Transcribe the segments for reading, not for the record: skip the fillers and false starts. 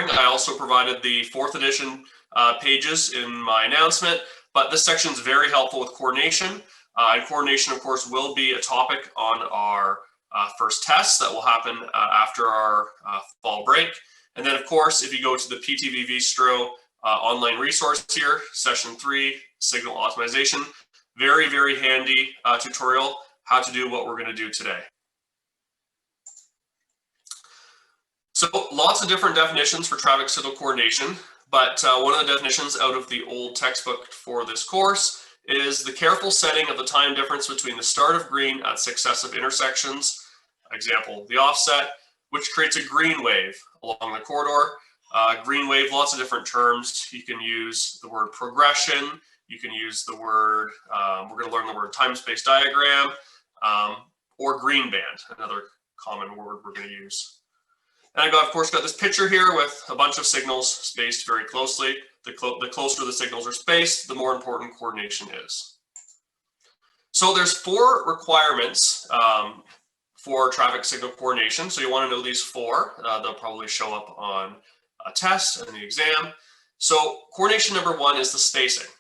sharing. I also provided the 4th edition pages in my announcement, but this section is very helpful with coordination. And coordination, of course, will be a topic on our first test that will happen after our fall break. And then, of course, if you go to the PTV Vistro online resource here, session 3, signal optimization, very, very handy tutorial how to do what we're going to do today. So lots of different definitions for traffic signal coordination, but one of the definitions out of the old textbook for this course is the careful setting of the time difference between the start of green at successive intersections, example, the offset, which creates a green wave along the corridor. Green wave, lots of different terms. You can use the word progression. You can use the word, we're going to learn the word time-space diagram, or green band, another common word we're going to use. And I've got, of course, got this picture here with a bunch of signals spaced very closely. The closer the signals are spaced, the more important coordination is. So there's 4 requirements for traffic signal coordination. So you want to know these 4. They'll probably show up on a test and the exam. So coordination number 1 is the spacing.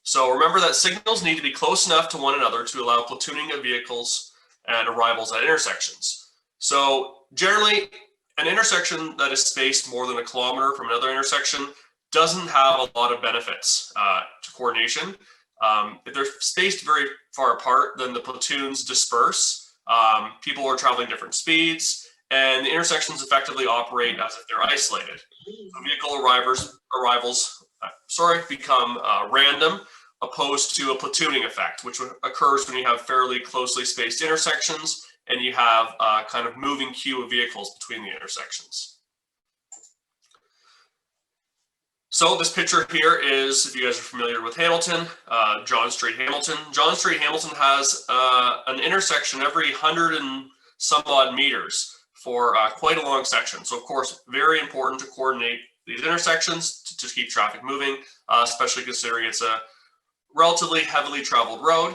So remember that signals need to be close enough to one another to allow platooning of vehicles and arrivals at intersections. So generally, an intersection that is spaced more than a kilometer from another intersection doesn't have a lot of benefits to coordination. If they're spaced very far apart, then the platoons disperse. People are traveling different speeds, and the intersections effectively operate as if they're isolated. Vehicle arrivals become random, opposed to a platooning effect, which occurs when you have fairly closely spaced intersections and you have a kind of moving queue of vehicles between the intersections. So this picture here is, if you guys are familiar with Hamilton, John Street Hamilton. John Street Hamilton has an intersection every 100 and some odd meters for quite a long section. So of course, very important to coordinate these intersections to keep traffic moving, especially considering it's a relatively heavily traveled road.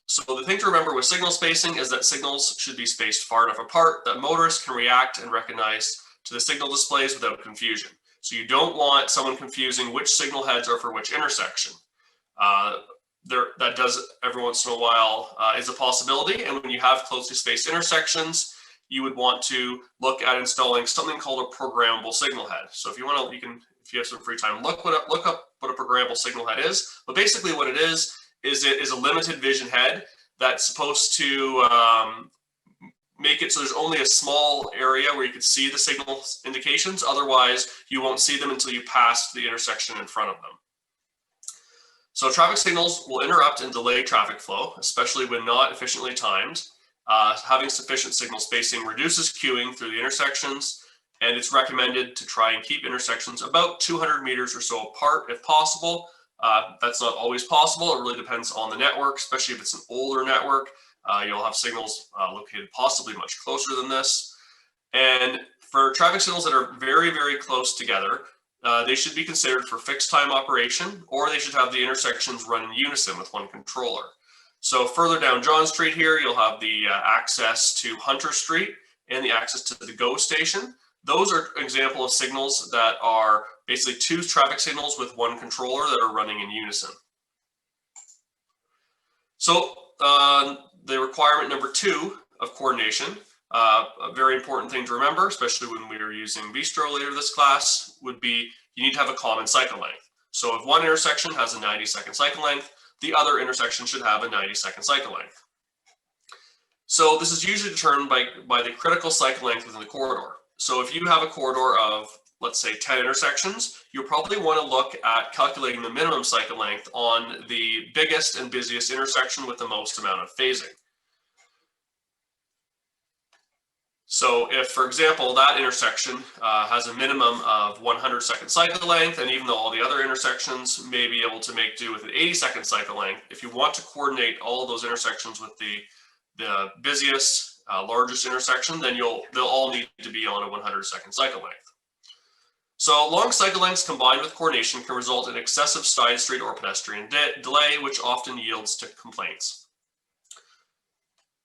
So the thing to remember with signal spacing is that signals should be spaced far enough apart that motorists can react and recognize to the signal displays without confusion. So you don't want someone confusing which signal heads are for which intersection. That does every once in a while is a possibility. And when you have closely spaced intersections, you would want to look at installing something called a programmable signal head. So if you want to, if you have some free time, look up what a programmable signal head is. But basically what it is it is a limited vision head that's supposed to make it so there's only a small area where you can see the signal indications. Otherwise, you won't see them until you pass the intersection in front of them. So traffic signals will interrupt and delay traffic flow, especially when not efficiently timed. Having sufficient signal spacing reduces queuing through the intersections, and it's recommended to try and keep intersections about 200 meters or so apart if possible. That's not always possible. It really depends on the network, especially if it's an older network. You'll have signals located possibly much closer than this. And for traffic signals that are very, very close together, they should be considered for fixed time operation, or they should have the intersections run in unison with one controller. So further down John Street here, you'll have the access to Hunter Street and the access to the GO station. Those are an example of signals that are basically 2 traffic signals with one controller that are running in unison. So the requirement number 2 of coordination, a very important thing to remember, especially when we are using Vistro later this class, would be you need to have a common cycle length. So if one intersection has a 90-second cycle length, the other intersection should have a 90-second cycle length. So this is usually determined by the critical cycle length within the corridor. So if you have a corridor of, let's say, 10 intersections, you'll probably want to look at calculating the minimum cycle length on the biggest and busiest intersection with the most amount of phasing. So if, for example, that intersection has a minimum of 100-second cycle length, and even though all the other intersections may be able to make do with an 80-second cycle length, if you want to coordinate all of those intersections with the busiest, largest intersection, then they'll all need to be on a 100-second cycle length. So long cycle lengths combined with coordination can result in excessive side street or pedestrian delay, which often yields to complaints.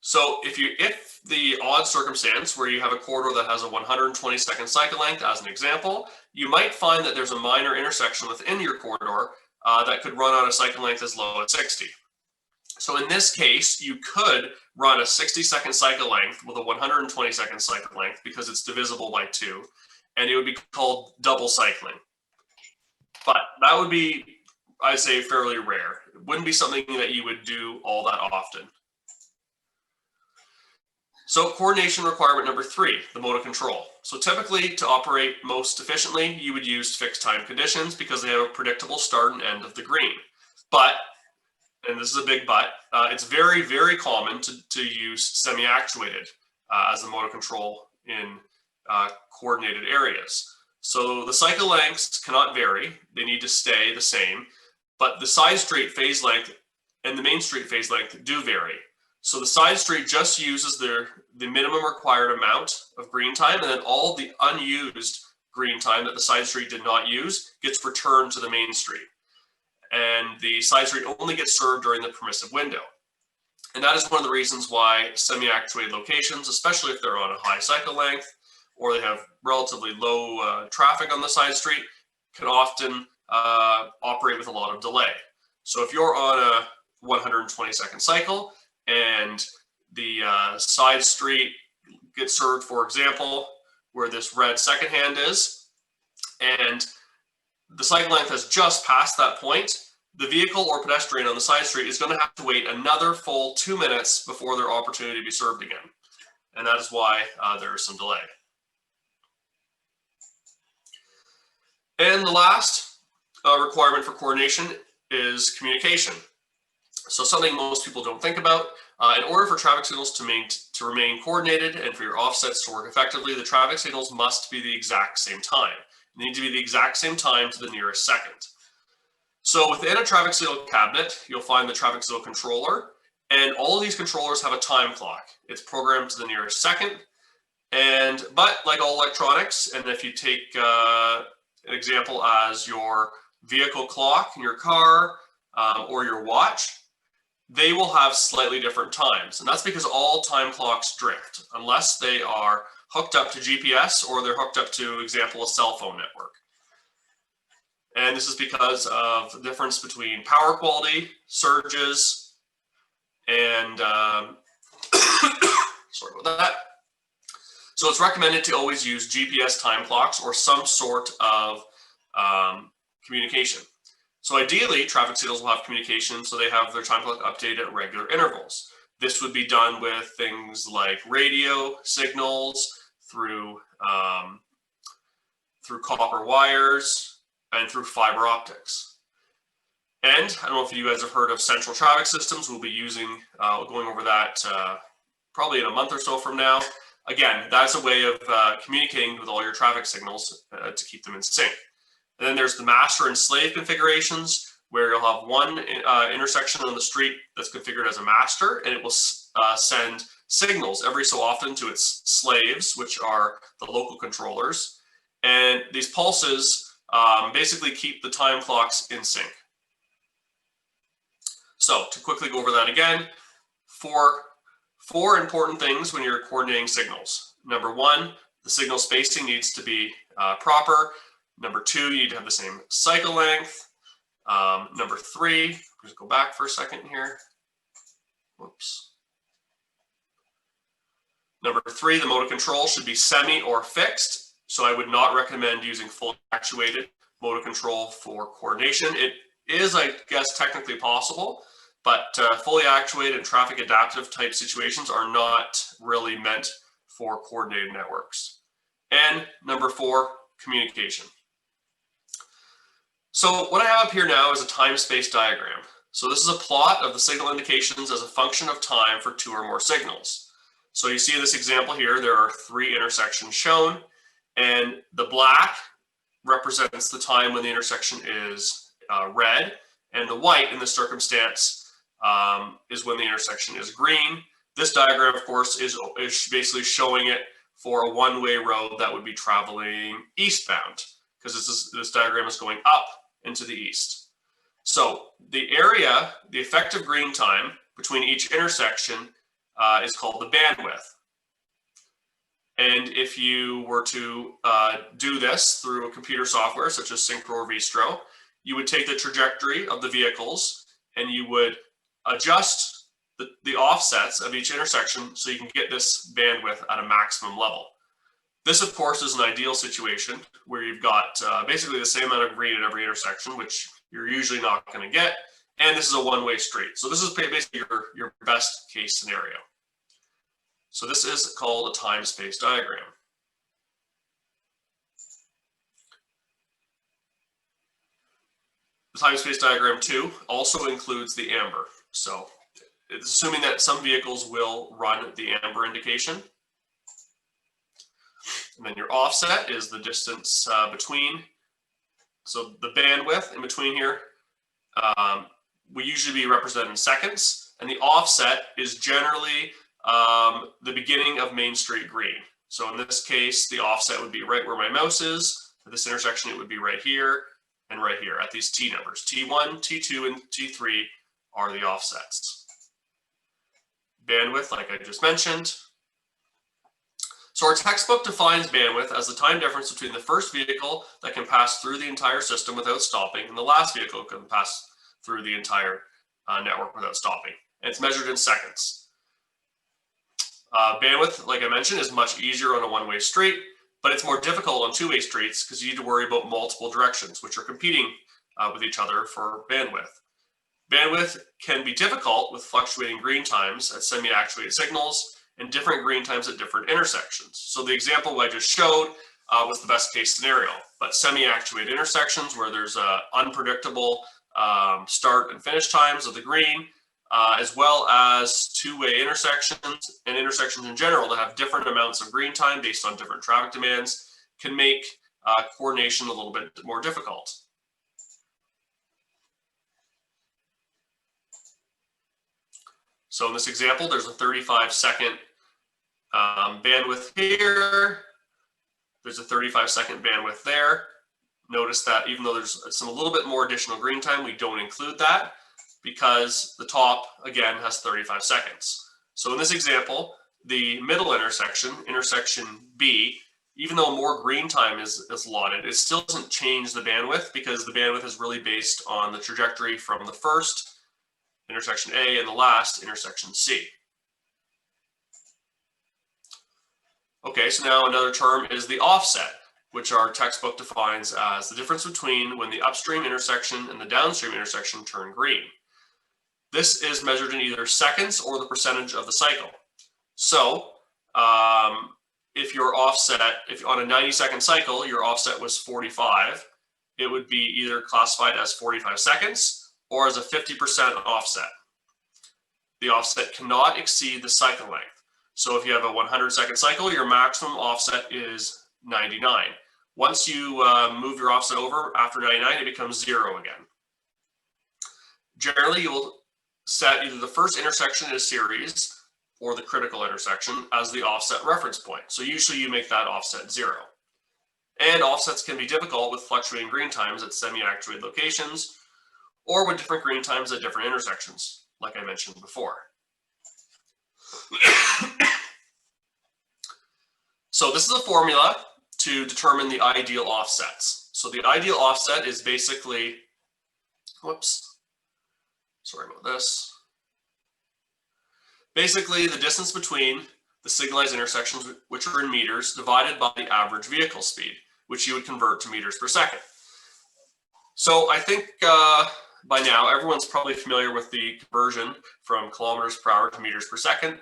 So if the odd circumstance where you have a corridor that has a 120-second cycle length, as an example, you might find that there's a minor intersection within your corridor that could run on a cycle length as low as 60. So in this case, you could run a 60-second cycle length with a 120-second cycle length because it's divisible by 2, and it would be called double cycling. But that would be, I'd say, fairly rare. It wouldn't be something that you would do all that often. So coordination requirement number 3, the mode of control. So typically, to operate most efficiently, you would use fixed time conditions because they have a predictable start and end of the green. But, and this is a big but, it's very, very common to use semi-actuated as the mode of control in coordinated areas. So the cycle lengths cannot vary. They need to stay the same, but the side street phase length and the main street phase length do vary. So the side street just uses the minimum required amount of green time, and then all the unused green time that the side street did not use gets returned to the main street. And the side street only gets served during the permissive window. And that is one of the reasons why semi-actuated locations, especially if they're on a high cycle length or they have relatively low traffic on the side street, can often operate with a lot of delay. So if you're on a 120-second cycle and the side street gets served, for example, where this red second hand is, and the cycle length has just passed that point, the vehicle or pedestrian on the side street is going to have to wait another full 2 minutes before their opportunity to be served again. And that is why there is some delay. And the last requirement for coordination is communication. So something most people don't think about. In order for traffic signals to remain coordinated and for your offsets to work effectively, the traffic signals must be the exact same time. They need to be the exact same time to the nearest second. So within a traffic signal cabinet, you'll find the traffic signal controller, and all of these controllers have a time clock. It's programmed to the nearest second, but like all electronics, and if you take an example as your vehicle clock in your car or your watch, they will have slightly different times. And that's because all time clocks drift unless they are hooked up to GPS or they're hooked up to, example, a cell phone network. And this is because of the difference between power quality, surges, and sorry about that. So it's recommended to always use GPS time clocks or some sort of communication. So ideally, traffic signals will have communication, so they have their time clock updated at regular intervals. This would be done with things like radio signals through copper wires and through fiber optics. And I don't know if you guys have heard of central traffic systems. We'll be going over that probably in a month or so from now. Again, that's a way of communicating with all your traffic signals to keep them in sync. And then there's the master and slave configurations, where you'll have one intersection on the street that's configured as a master, and it will send signals every so often to its slaves, which are the local controllers. And these pulses basically keep the time clocks in sync. So to quickly go over that again, four important things when you're coordinating signals. Number 1, the signal spacing needs to be proper. Number 2, you need to have the same cycle length. Number 3, just go back for a second here. Whoops. Number 3, the mode of control should be semi or fixed. So I would not recommend using fully actuated mode of control for coordination. It is, I guess, technically possible, but fully actuated and traffic adaptive type situations are not really meant for coordinated networks. And number 4, communication. So what I have up here now is a time-space diagram. So this is a plot of the signal indications as a function of time for 2 or more signals. So you see in this example here, there are 3 intersections shown, and the black represents the time when the intersection is red, and the white in this circumstance is when the intersection is green. This diagram, of course, is basically showing it for a one-way road that would be traveling eastbound, because this diagram is going up into the east. So the area, the effective green time between each intersection is called the bandwidth. And if you were to do this through a computer software such as Synchro or Vistro, you would take the trajectory of the vehicles and you would adjust the offsets of each intersection so you can get this bandwidth at a maximum level. This, of course, is an ideal situation where you've got basically the same amount of green at every intersection, which you're usually not going to get. And this is a one-way street. So this is basically your best case scenario. So this is called a time-space diagram. The time-space diagram 2 also includes the amber. So it's assuming that some vehicles will run the amber indication. And then your offset is the distance between. So the bandwidth in between here will usually be represented in seconds. And the offset is generally the beginning of Main Street green. So in this case, the offset would be right where my mouse is. For this intersection, it would be right here and right here at these T numbers. T1, T2, and T3 are the offsets. Bandwidth, like I just mentioned. So our textbook defines bandwidth as the time difference between the first vehicle that can pass through the entire system without stopping and the last vehicle that can pass through the entire network without stopping. And it's measured in seconds. Bandwidth, like I mentioned, is much easier on a one-way street, but it's more difficult on two-way streets because you need to worry about multiple directions, which are competing with each other for bandwidth. Bandwidth can be difficult with fluctuating green times at semi-actuated signals and different green times at different intersections. So the example I just showed was the best case scenario, but semi-actuated intersections where there's unpredictable start and finish times of the green, as well as two-way intersections and intersections in general that have different amounts of green time based on different traffic demands, can make coordination a little bit more difficult. So in this example, there's a 35-second bandwidth here. There's a 35-second bandwidth there. Notice that even though there's a little bit more additional green time, we don't include that because the top, again, has 35 seconds. So in this example, the middle intersection, intersection B, even though more green time is allotted, it still doesn't change the bandwidth because the bandwidth is really based on the trajectory from the first intersection A and the last intersection C. Okay, so now another term is the offset, which our textbook defines as the difference between when the upstream intersection and the downstream intersection turn green. This is measured in either seconds or the percentage of the cycle. So if your offset, if on a 90-second cycle, your offset was 45, it would be either classified as 45 seconds or as a 50% offset. The offset cannot exceed the cycle length. So if you have a 100-second cycle, your maximum offset is 99. Once you move your offset over after 99, it becomes 0 again. Generally, you will set either the first intersection in a series or the critical intersection as the offset reference point. So usually you make that offset 0. And offsets can be difficult with fluctuating green times at semi-actuated locations or with different green times at different intersections, like I mentioned before. So this is a formula to determine the ideal offsets. So the ideal offset is basically, whoops, sorry about this. Basically the distance between the signalized intersections, which are in meters, divided by the average vehicle speed, which you would convert to meters per second. So I think by now, everyone's probably familiar with the conversion from kilometers per hour to meters per second.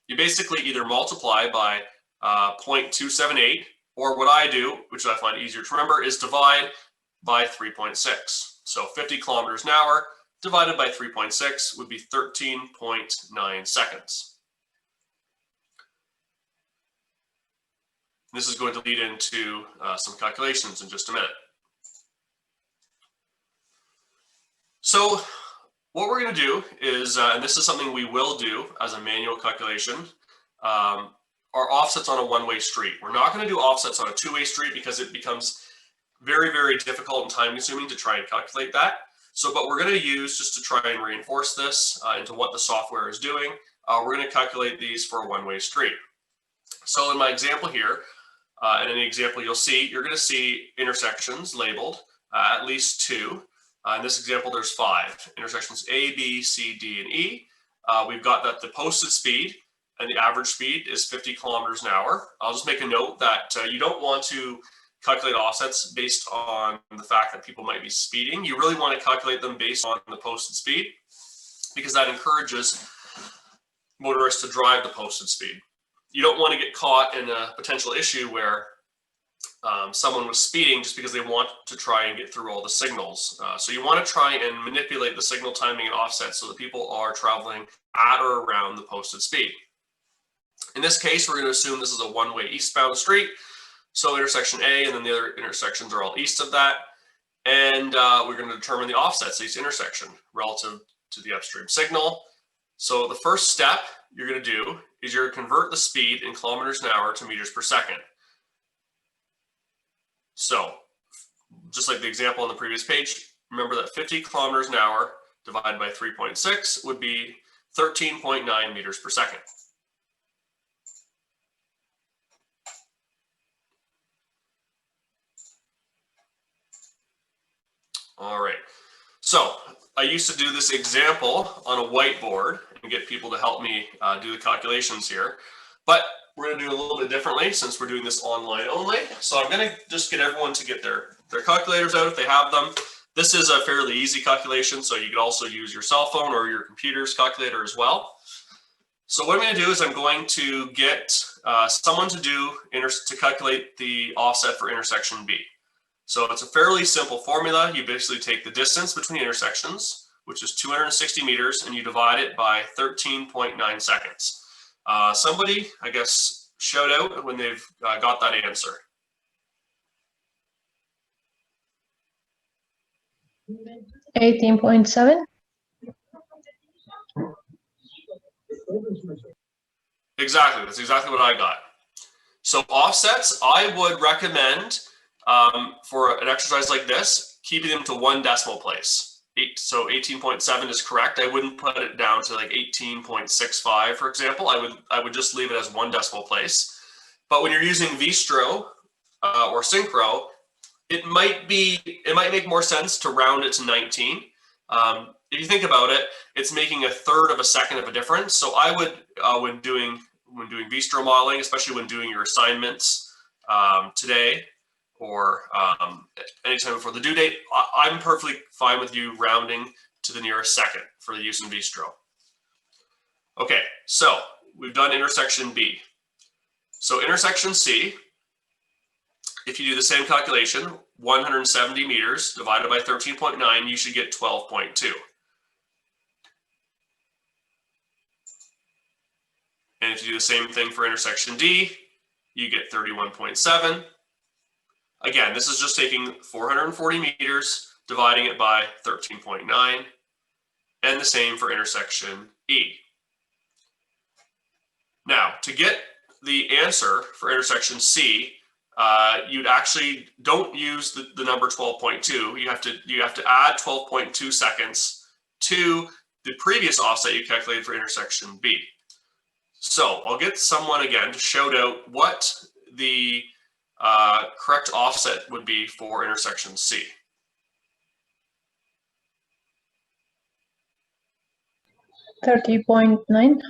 You basically either multiply by 0.278, or what I do, which I find easier to remember, is divide by 3.6. So 50 kilometers an hour divided by 3.6 would be 13.9 seconds. This is going to lead into some calculations in just a minute. So what we're going to do is, and this is something we will do as a manual calculation, are offsets on a one-way street. We're not going to do offsets on a two-way street because it becomes very, very difficult and time-consuming to try and calculate that. So, but we're going to use, just to try and reinforce this into what the software is doing, we're going to calculate these for a one-way street. So in my example here, and in the example you'll see, you're going to see intersections labeled, at least 2. In this example, there's 5 intersections: A, B, C, D, and E. We've got that the posted speed and the average speed is 50 kilometers an hour. I'll just make a note that you don't want to calculate offsets based on the fact that people might be speeding. You really want to calculate them based on the posted speed, because that encourages motorists to drive the posted speed. You don't want to get caught in a potential issue where someone was speeding just because they want to try and get through all the signals. So you want to try and manipulate the signal timing and offset so that people are traveling at or around the posted speed. In this case, we're going to assume this is a one-way eastbound street. So intersection A and then the other intersections are all east of that. And we're going to determine the offsets of each intersection relative to the upstream signal. So the first step you're going to do is you're going to convert the speed in kilometers an hour to meters per second. So just like the example on the previous page, remember that 50 kilometers an hour divided by 3.6 would be 13.9 meters per second. All right, so I used to do this example on a whiteboard and get people to help me do the calculations here, but we're going to do it a little bit differently since we're doing this online only. So I'm going to just get everyone to get their calculators out if they have them. This is a fairly easy calculation, so you could also use your cell phone or your computer's calculator as well. So what I'm going to do is I'm going to get someone to calculate the offset for intersection B. So it's a fairly simple formula. You basically take the distance between intersections, which is 260 meters, and you divide it by 13.9 seconds. Somebody, I guess, shout out when they've got that answer. $18.7. Exactly, that's exactly what I got. So offsets, I would recommend for an exercise like this, keeping them to 1 decimal place. So 18.7 is correct. I wouldn't put it down to like 18.65, for example. I would just leave it as 1 decimal place. But when you're using Vistro or Synchro, it might make more sense to round it to 19. If you think about it, it's making 1/3 of a second of a difference. So I would, when doing Vistro modeling, especially when doing your assignments today, or anytime before the due date, I'm perfectly fine with you rounding to the nearest second for the use in Vistro. Okay, so we've done intersection B. So intersection C, if you do the same calculation, 170 meters divided by 13.9, you should get 12.2. And if you do the same thing for intersection D, you get 31.7. Again, this is just taking 440 meters, dividing it by 13.9, and the same for intersection E. Now, to get the answer for intersection C, you'd actually don't use the number 12.2. You have to add 12.2 seconds to the previous offset you calculated for intersection B. So I'll get someone again to shout out what the correct offset would be for intersection C. $30.9.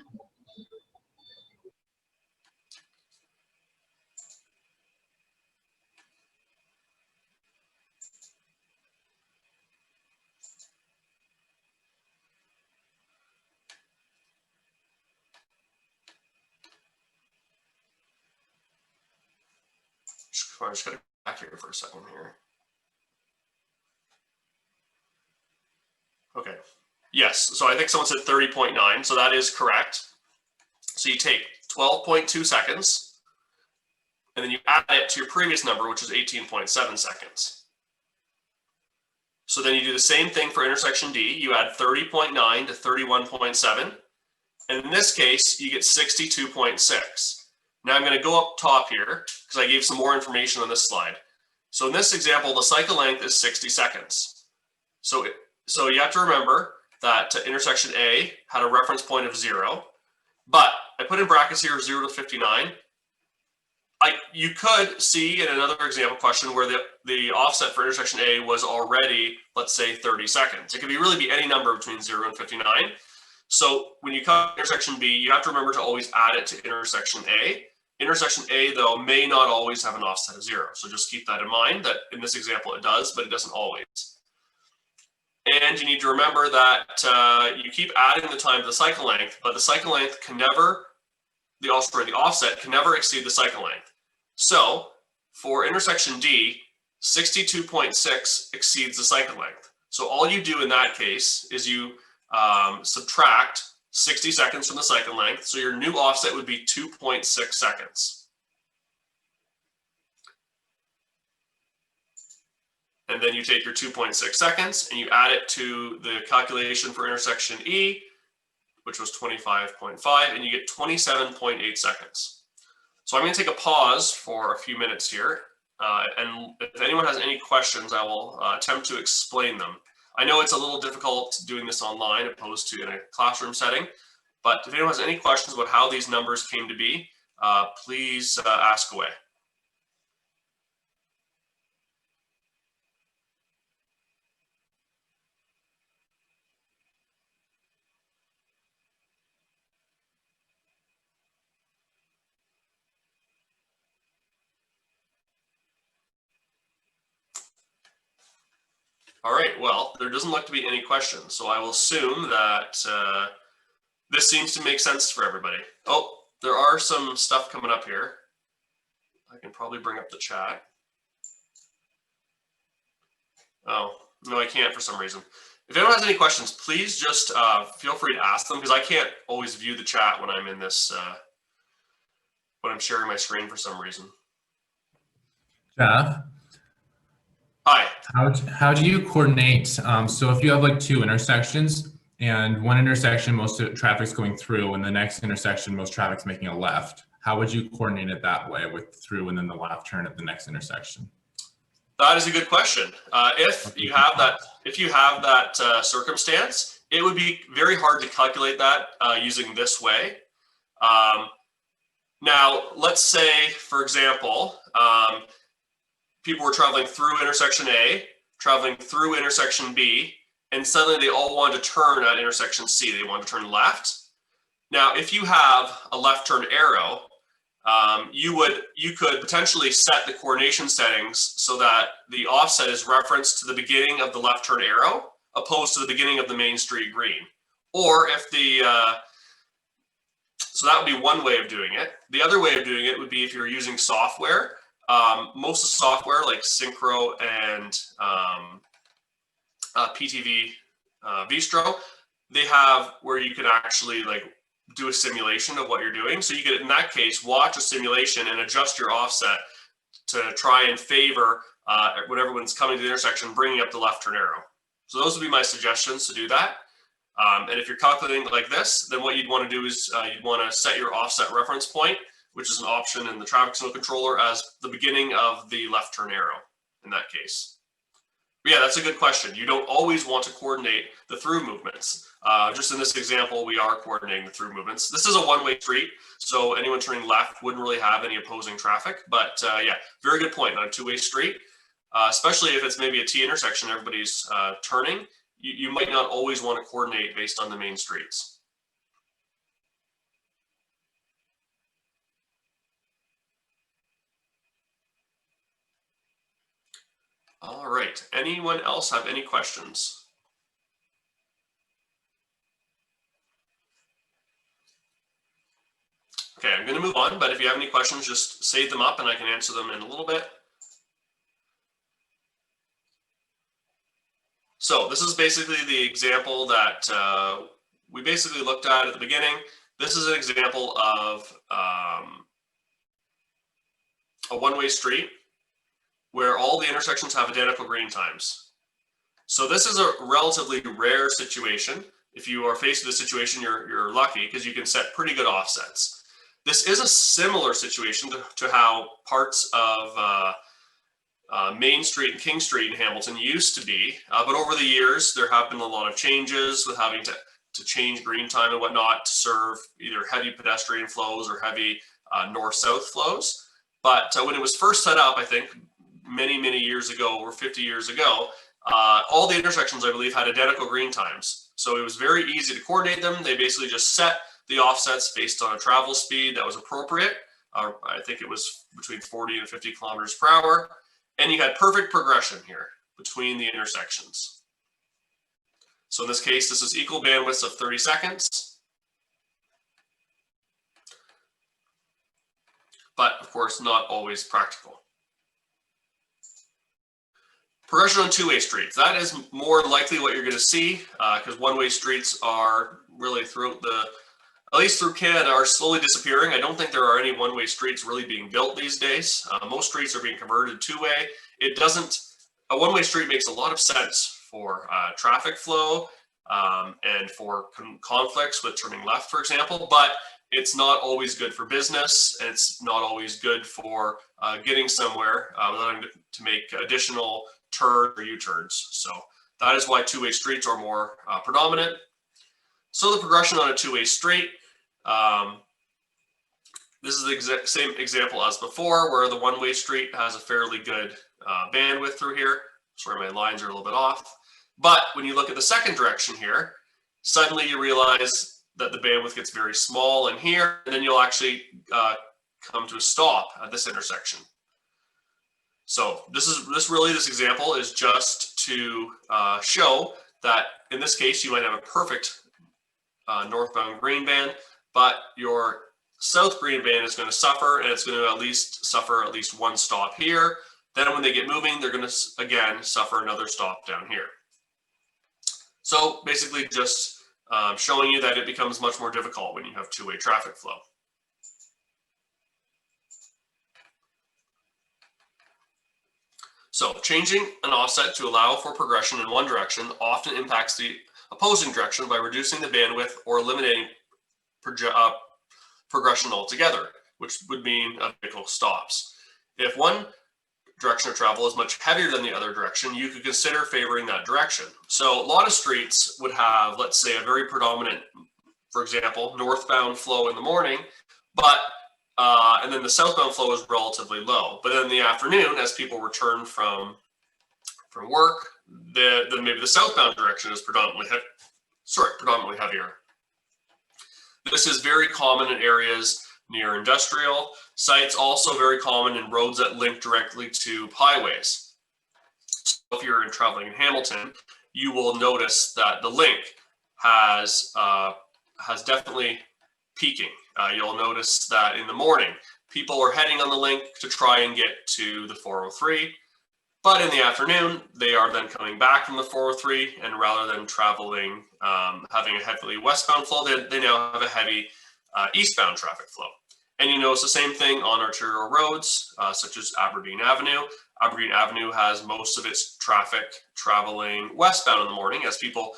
I just got to go back here for a second here. Okay. Yes. So I think someone said 30.9. So that is correct. So you take 12.2 seconds, and then you add it to your previous number, which is 18.7 seconds. So then you do the same thing for intersection D. You add 30.9 to 31.7. And in this case, you get 62.6. Now I'm going to go up top here because I gave some more information on this slide. So in this example, the cycle length is 60 seconds. So you have to remember that intersection A had a reference point of 0. But I put in brackets here 0 to 59. You could see in another example question where the offset for intersection A was already, let's say, 30 seconds. It could really be any number between 0 and 59. So when you come to intersection B, you have to remember to always add it to intersection A. Intersection A, though, may not always have an offset of 0. So just keep that in mind that in this example it does, but it doesn't always. And you need to remember that you keep adding the time to the cycle length, but the cycle length can never, the offset can never exceed the cycle length. So for intersection D, 62.6 exceeds the cycle length. So all you do in that case is you subtract 60 seconds from the cycle length. So your new offset would be 2.6 seconds. And then you take your 2.6 seconds and you add it to the calculation for intersection E, which was 25.5, and you get 27.8 seconds. So I'm going to take a pause for a few minutes here. And if anyone has any questions, I will attempt to explain them. I know it's a little difficult doing this online opposed to in a classroom setting, but if anyone has any questions about how these numbers came to be, please ask away. All right, well, there doesn't look to be any questions, so I will assume that this seems to make sense for everybody. Oh, there are some stuff coming up here. I can probably bring up the chat. Oh, no, I can't for some reason. If anyone has any questions, please just feel free to ask them, because I can't always view the chat when I'm in this, when I'm sharing my screen for some reason. Jeff? Hi. How do you coordinate? So if you have like two intersections and one intersection, most of traffic's going through, and the next intersection, most traffic's making a left, how would you coordinate it that way with through and then the left turn at the next intersection? That is a good question. If you have that circumstance, it would be very hard to calculate that using this way. Now, let's say, for example, people were traveling through intersection A, traveling through intersection B, and suddenly they all wanted to turn at intersection C. They wanted to turn left. Now, if you have a left turn arrow, you could potentially set the coordination settings so that the offset is referenced to the beginning of the left turn arrow, opposed to the beginning of the main street green. Or if so that would be one way of doing it. The other way of doing it would be if you're using software. Most of the software like Synchro and PTV Vistro, they have where you can actually like do a simulation of what you're doing. So you could, in that case, watch a simulation and adjust your offset to try and favor when everyone's coming to the intersection, bringing up the left turn arrow. So those would be my suggestions to do that. And if you're calculating like this, then what you'd want to do is you'd want to set your offset reference point, which is an option in the traffic signal controller, as the beginning of the left turn arrow in that case. But yeah, that's a good question. You don't always want to coordinate the through movements. Just in this example, we are coordinating the through movements. This is a one-way street, so anyone turning left wouldn't really have any opposing traffic. But yeah, very good point on a two-way street, especially if it's maybe a T intersection, everybody's turning. You might not always want to coordinate based on the main streets. All right, anyone else have any questions? Okay, I'm going to move on, but if you have any questions, just save them up and I can answer them in a little bit. So this is basically the example that we basically looked at the beginning. This is an example of a one-way street where all the intersections have identical green times. So this is a relatively rare situation. If you are faced with a situation, you're lucky because you can set pretty good offsets. This is a similar situation to how parts of Main Street and King Street in Hamilton used to be, but over the years there have been a lot of changes with having to to change green time and whatnot to serve either heavy pedestrian flows or heavy north-south flows. But when it was first set up, I think many years ago, or 50 years ago, all the intersections, I believe, had identical green times. So it was very easy to coordinate them. They basically just set the offsets based on a travel speed that was appropriate. I think it was between 40 and 50 kilometers per hour. And you had perfect progression here between the intersections. So in this case, this is equal bandwidths of 30 seconds. But of course, not always practical. Progression on two-way streets. That is more likely what you're going to see because one-way streets are really throughout at least through Canada, are slowly disappearing. I don't think there are any one-way streets really being built these days. Most streets are being converted two-way. A one-way street makes a lot of sense for traffic flow and for conflicts with turning left, for example, but it's not always good for business, and it's not always good for getting somewhere without having to make additional turns or U-turns. So that is why two-way streets are more predominant. So the progression on a two-way street, this is the same example as before, where the one-way street has a fairly good bandwidth through here. Sorry, my lines are a little bit off. But when you look at the second direction here, suddenly you realize that the bandwidth gets very small in here, and then you'll actually come to a stop at this intersection. So this example is just to show that in this case, you might have a perfect northbound green band, but your south green band is going to suffer, and it's going to at least suffer at least one stop here. Then when they get moving, they're going to, again, suffer another stop down here. So basically just showing you that it becomes much more difficult when you have two-way traffic flow. So changing an offset to allow for progression in one direction often impacts the opposing direction by reducing the bandwidth or eliminating progression altogether, which would mean a vehicle stops. If one direction of travel is much heavier than the other direction, you could consider favoring that direction. So a lot of streets would have, let's say, a very predominant, for example, northbound flow in the morning, but and then the southbound flow is relatively low. But then in the afternoon, as people return from work, then maybe the southbound direction is predominantly heavier. This is very common in areas near industrial sites, also very common in roads that link directly to highways. So if you're traveling in Hamilton, you will notice that the link has definitely peaking. You'll notice that in the morning, people are heading on the link to try and get to the 403, but in the afternoon, they are then coming back from the 403, and rather than traveling, having a heavily westbound flow, they now have a heavy eastbound traffic flow. And you notice the same thing on arterial roads, such as Aberdeen Avenue. Aberdeen Avenue has most of its traffic traveling westbound in the morning as people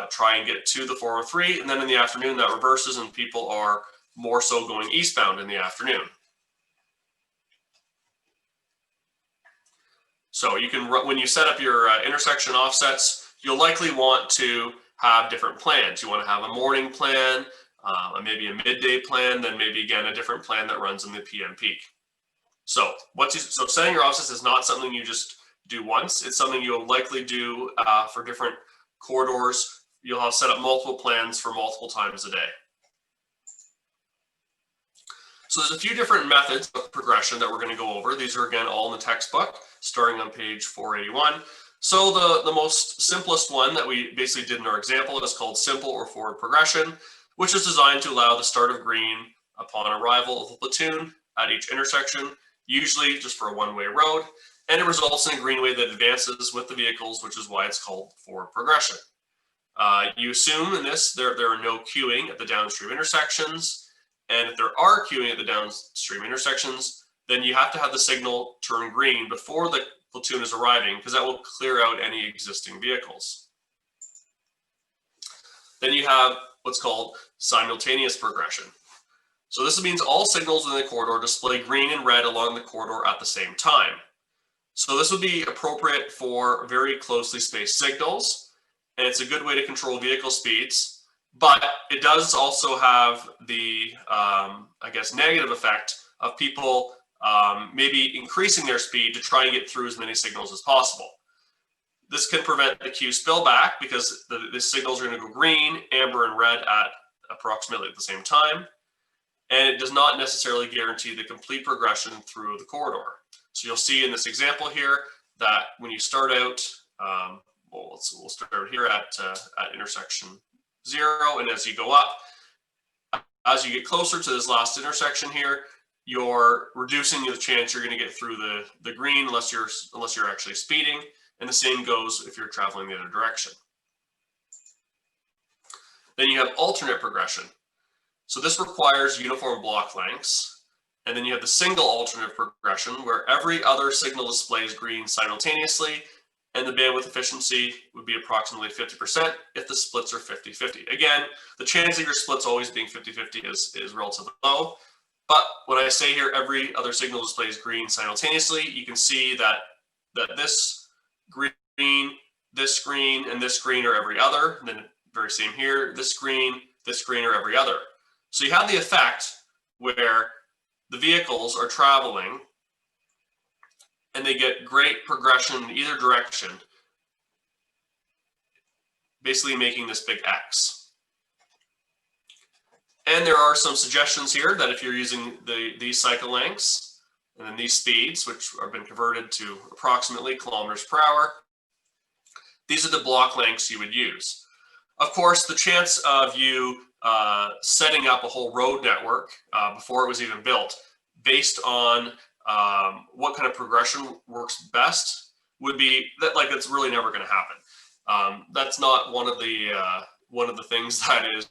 try and get to the 403. And then in the afternoon, that reverses and people are more so going eastbound in the afternoon. So you can, when you set up your intersection offsets, you'll likely want to have different plans. You want to have a morning plan, maybe a midday plan, then maybe again a different plan that runs in the PM peak. So setting your offsets is not something you just do once. It's something you'll likely do for different corridors. You'll have set up multiple plans for multiple times a day. So there's a few different methods of progression that we're going to go over. These are again all in the textbook, starting on page 481. So the most simplest one that we basically did in our example is called simple or forward progression, which is designed to allow the start of green upon arrival of the platoon at each intersection, usually just for a one-way road, and it results in a greenway that advances with the vehicles, which is why it's called forward progression. You assume in this there are no queuing at the downstream intersections, and if there are queuing at the downstream intersections, then you have to have the signal turn green before the platoon is arriving, because that will clear out any existing vehicles. Then you have what's called simultaneous progression. So this means all signals in the corridor display green and red along the corridor at the same time. So this would be appropriate for very closely spaced signals, and it's a good way to control vehicle speeds. But it does also have the, I guess, negative effect of people maybe increasing their speed to try and get through as many signals as possible. This can prevent the queue spillback because the signals are going to go green, amber, and red at approximately at the same time. And it does not necessarily guarantee the complete progression through the corridor. So you'll see in this example here that when you start out, we'll start here at intersection 0, and as you go up, as you get closer to this last intersection here, you're reducing the chance you're going to get through the green unless you're actually speeding, and the same goes if you're traveling the other direction. Then you have alternate progression. So this requires uniform block lengths, and then you have the single alternate progression where every other signal displays green simultaneously, and the bandwidth efficiency would be approximately 50% if the splits are 50-50. Again, the chance of your splits always being 50-50 is relatively low, but when I say here every other signal displays green simultaneously, you can see that this green, this green, and this green are every other, and then very same here, this green, are every other. So you have the effect where the vehicles are traveling and they get great progression in either direction, basically making this big X. And there are some suggestions here that if you're using these cycle lengths and then these speeds, which have been converted to approximately kilometers per hour, these are the block lengths you would use. Of course, the chance of you setting up a whole road network before it was even built, based on what kind of progression works best, would be that it's really never going to happen. That's not one of the things that is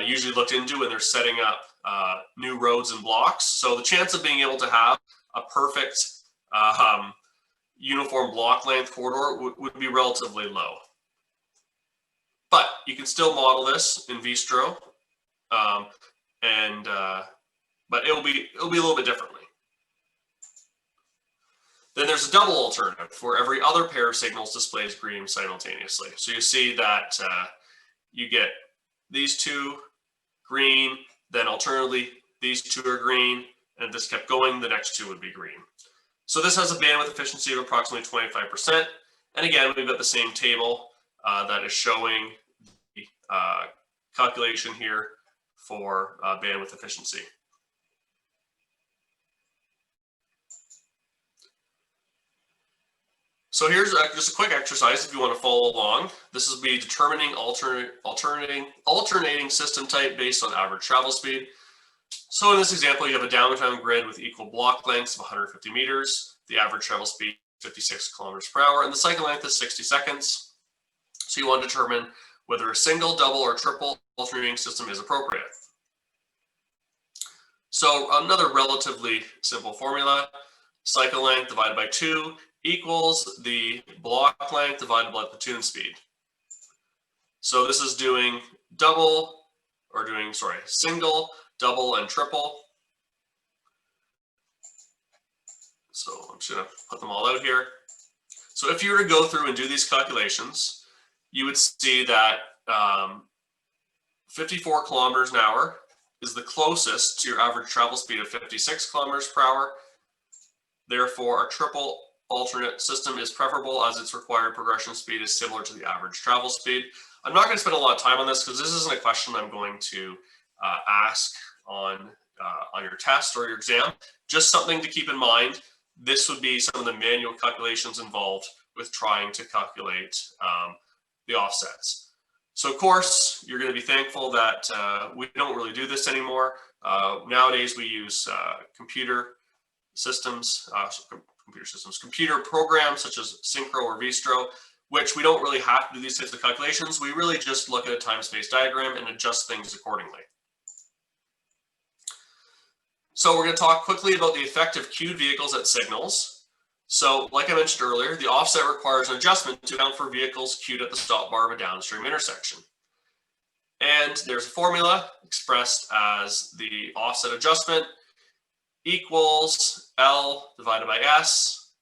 usually looked into when they're setting up new roads and blocks. So the chance of being able to have a perfect uniform block length corridor would be relatively low. But you can still model this in Vistro, but it'll be a little bit differently. Then there's a double alternative where every other pair of signals displays green simultaneously. So you see that you get these two green, then alternatively these two are green, and if this kept going, the next two would be green. So this has a bandwidth efficiency of approximately 25%. And again, we've got the same table that is showing the calculation here for bandwidth efficiency. So here's just a quick exercise if you want to follow along. This will be determining alternating system type based on average travel speed. So in this example, you have a downtown grid with equal block lengths of 150 meters. The average travel speed is 56 kilometers per hour, and the cycle length is 60 seconds. So you want to determine whether a single, double, or triple alternating system is appropriate. So another relatively simple formula: cycle length divided by 2 equals the block length divided by the tune speed. So this is doing single, double, and triple. So I'm just going to put them all out here. So if you were to go through and do these calculations, you would see that 54 kilometers an hour is the closest to your average travel speed of 56 kilometers per hour. Therefore, a triple alternate system is preferable as its required progression speed is similar to the average travel speed. I'm not going to spend a lot of time on this because this isn't a question I'm going to ask on your test or your exam. Just something to keep in mind. This would be some of the manual calculations involved with trying to calculate the offsets. So of course, you're going to be thankful that we don't really do this anymore. Nowadays, we use computer programs such as Synchro or Vistro, which we don't really have to do these types of calculations. We really just look at a time-space diagram and adjust things accordingly. So we're going to talk quickly about the effect of queued vehicles at signals. So like I mentioned earlier, the offset requires an adjustment to account for vehicles queued at the stop bar of a downstream intersection. And there's a formula expressed as the offset adjustment equals L divided by S.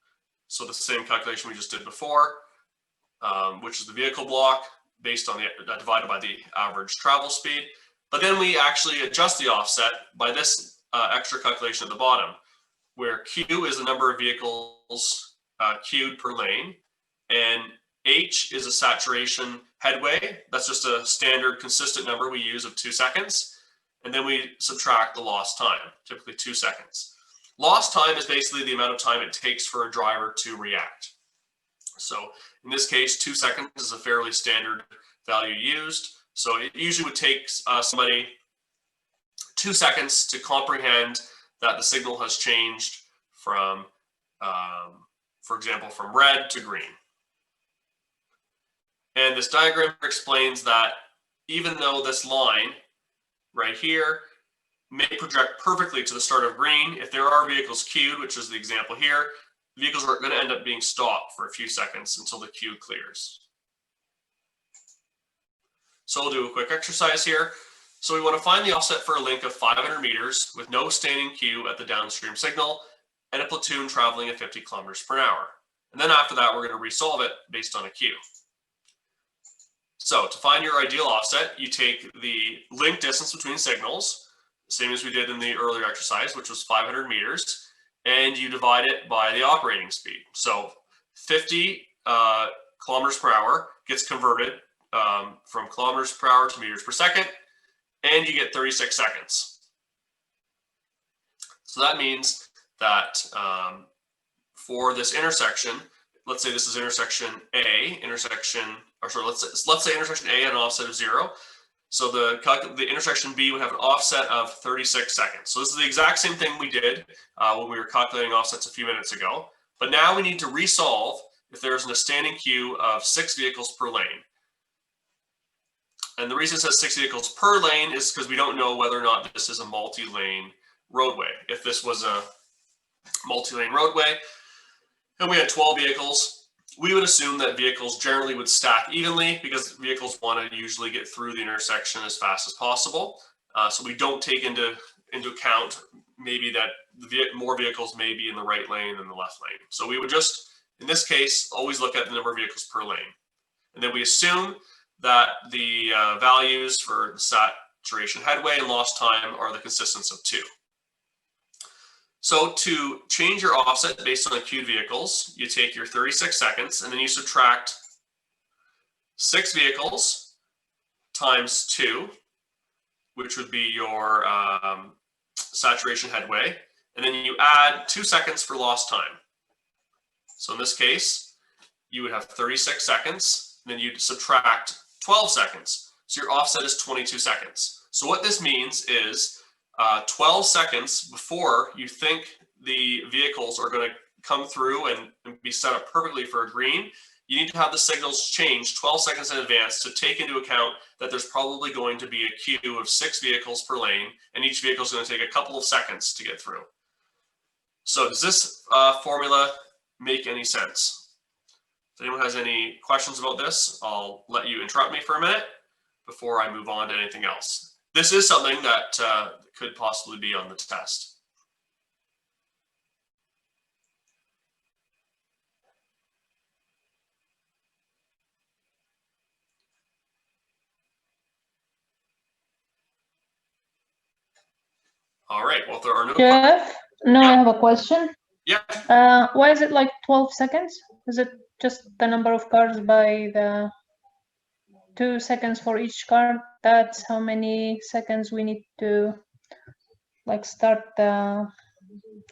So the same calculation we just did before, which is the vehicle block based on the divided by the average travel speed. But then we actually adjust the offset by this extra calculation at the bottom, where Q is the number of vehicles queued per lane, and H is a saturation headway. That's just a standard consistent number we use of 2 seconds. And then we subtract the lost time, typically 2 seconds. Lost time is basically the amount of time it takes for a driver to react. So in this case, 2 seconds is a fairly standard value used. So it usually would take somebody 2 seconds to comprehend that the signal has changed from, for example, from red to green. And this diagram explains that even though this line right here may project perfectly to the start of green, if there are vehicles queued, which is the example here, vehicles are going to end up being stopped for a few seconds until the queue clears. So we'll do a quick exercise here. So we want to find the offset for a link of 500 meters with no standing queue at the downstream signal and a platoon traveling at 50 kilometers per hour. And then after that, we're going to resolve it based on a queue. So to find your ideal offset, you take the link distance between signals, same as we did in the earlier exercise, which was 500 meters, and you divide it by the operating speed. So 50 kilometers per hour gets converted from kilometers per hour to meters per second, and you get 36 seconds. So that means that for this intersection, let's say this is intersection A, let's say intersection A had an offset of 0. So the intersection B would have an offset of 36 seconds. So this is the exact same thing we did when we were calculating offsets a few minutes ago. But now we need to resolve if there's a standing queue of 6 vehicles per lane. And the reason it says 6 vehicles per lane is because we don't know whether or not this is a multi-lane roadway. If this was a multi-lane roadway and we had 12 vehicles, we would assume that vehicles generally would stack evenly because vehicles want to usually get through the intersection as fast as possible. So we don't take into account maybe that more vehicles may be in the right lane than the left lane. So we would just, in this case, always look at the number of vehicles per lane. And then we assume that the values for the saturation headway and lost time are the consistence of 2. So to change your offset based on the queued vehicles, you take your 36 seconds and then you subtract 6 vehicles times 2, which would be your saturation headway, and then you add 2 seconds for lost time. So in this case, you would have 36 seconds, and then you'd subtract 12 seconds. So your offset is 22 seconds. So what this means is 12 seconds before you think the vehicles are going to come through and be set up perfectly for a green, you need to have the signals change 12 seconds in advance to take into account that there's probably going to be a queue of 6 vehicles per lane, and each vehicle is going to take a couple of seconds to get through. So does this formula make any sense? If anyone has any questions about this, I'll let you interrupt me for a minute before I move on to anything else. This is something that could possibly be on the test. All right, well, if there are no Jeff, no, I have a question. Yeah. Why is it like 12 seconds? Is it just the number of cars by the 2 seconds for each car? That's how many seconds we need to like start the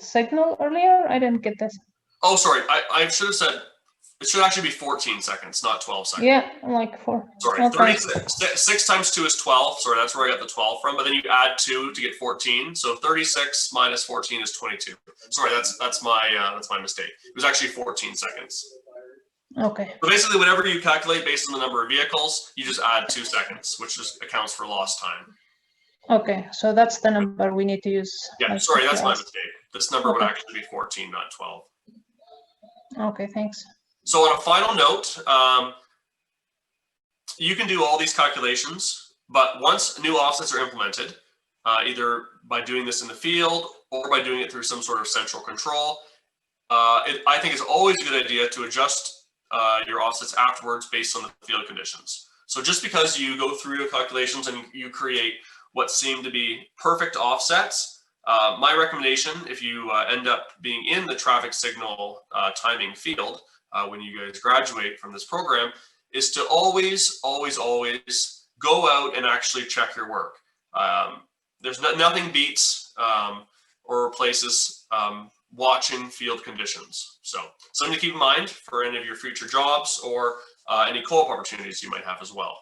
signal earlier? I didn't get this. Oh, sorry, I should have said, it should actually be 14 seconds, not 12 seconds. Yeah, like 4. Sorry, Okay. 6 times 2 is 12. Sorry, that's where I got the 12 from. But then you add 2 to get 14. So 36 minus 14 is 22. Sorry, that's my mistake. It was actually 14 seconds. Okay. So basically, whatever you calculate based on the number of vehicles, you just add 2 seconds, which just accounts for lost time. Okay, so that's the number we need to use. Yeah, like, sorry, that's my else. mistake. This number would Okay. actually be 14, not 12. Okay, thanks. So on a final note, you can do all these calculations, but once new offsets are implemented, either by doing this in the field or by doing it through some sort of central control, I think it's always a good idea to adjust your offsets afterwards based on the field conditions. So just because you go through your calculations and you create what seem to be perfect offsets, my recommendation, if you end up being in the traffic signal timing field when you guys graduate from this program, is to always, always, always go out and actually check your work. There's nothing beats or replaces watching field conditions. So something to keep in mind for any of your future jobs or any co-op opportunities you might have as well.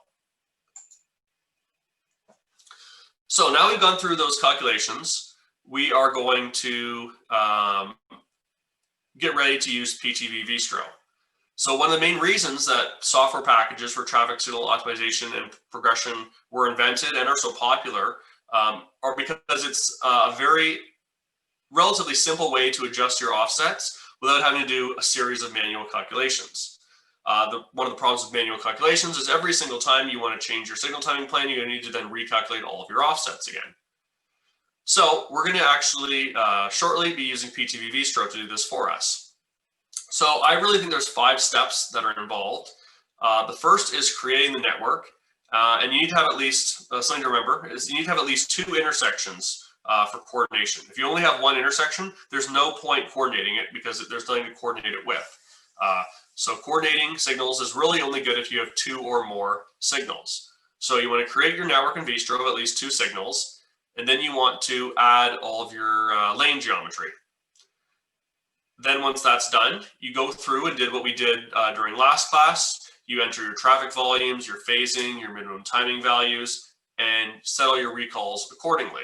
So now we've gone through those calculations, we are going to get ready to use PTV Vistro. So one of the main reasons that software packages for traffic signal optimization and progression were invented and are so popular are because it's a very relatively simple way to adjust your offsets without having to do a series of manual calculations. One of the problems with manual calculations is every single time you want to change your signal timing plan, you're going to need to then recalculate all of your offsets again. So we're going to actually shortly be using PTV Vistro to do this for us. So I really think there's 5 steps that are involved. The first is creating the network, and you need to have at least, something to remember, is you need to have at least 2 intersections for coordination. If you only have 1 intersection, there's no point coordinating it because there's nothing to coordinate it with. So coordinating signals is really only good if you have 2 or more signals. So you want to create your network in Vistro of at least 2 signals, and then you want to add all of your lane geometry. Then once that's done, you go through and did what we did during last class. You enter your traffic volumes, your phasing, your minimum timing values, and settle your recalls accordingly.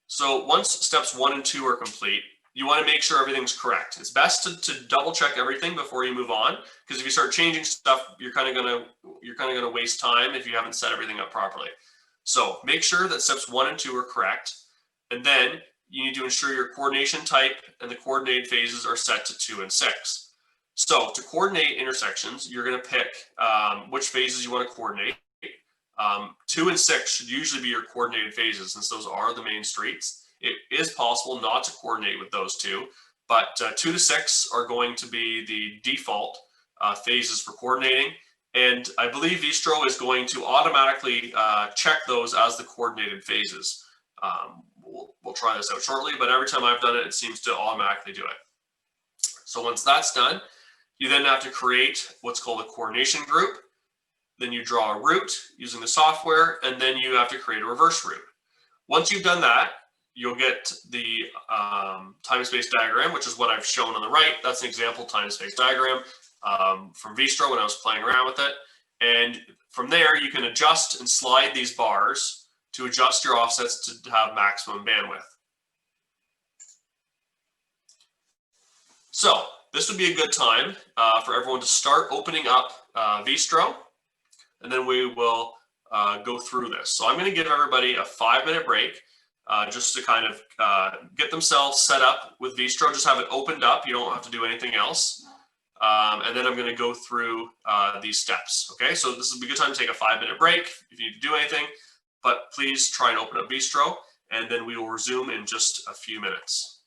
So once steps 1 and 2 are complete, you want to make sure everything's correct. It's best to double check everything before you move on, because if you start changing stuff, you're kind of gonna waste time if you haven't set everything up properly. So make sure that steps 1 and 2 are correct, and then you need to ensure your coordination type and the coordinated phases are set to 2 and 6. So to coordinate intersections, you're going to pick which phases you want to coordinate. 2 and 6 should usually be your coordinated phases, since those are the main streets. It is possible not to coordinate with those 2, but 2 to 6 are going to be the default phases for coordinating. And I believe Vistro is going to automatically check those as the coordinated phases. We'll try this out shortly, but every time I've done it, it seems to automatically do it. So once that's done, you then have to create what's called a coordination group. Then you draw a route using the software, and then you have to create a reverse route. Once you've done that, you'll get the time-space diagram, which is what I've shown on the right. That's an example time-space diagram from Vistro when I was playing around with it. And from there, you can adjust and slide these bars to adjust your offsets to have maximum bandwidth. So this would be a good time for everyone to start opening up Vistro, and then we will go through this. So I'm going to give everybody a 5-minute break just to kind of get themselves set up with Vistro. Just have it opened up. You don't have to do anything else. And then I'm going to go through these steps. Okay, so this is a good time to take a 5-minute break if you need to do anything. But please try and open up Vistro, and then we will resume in just a few minutes.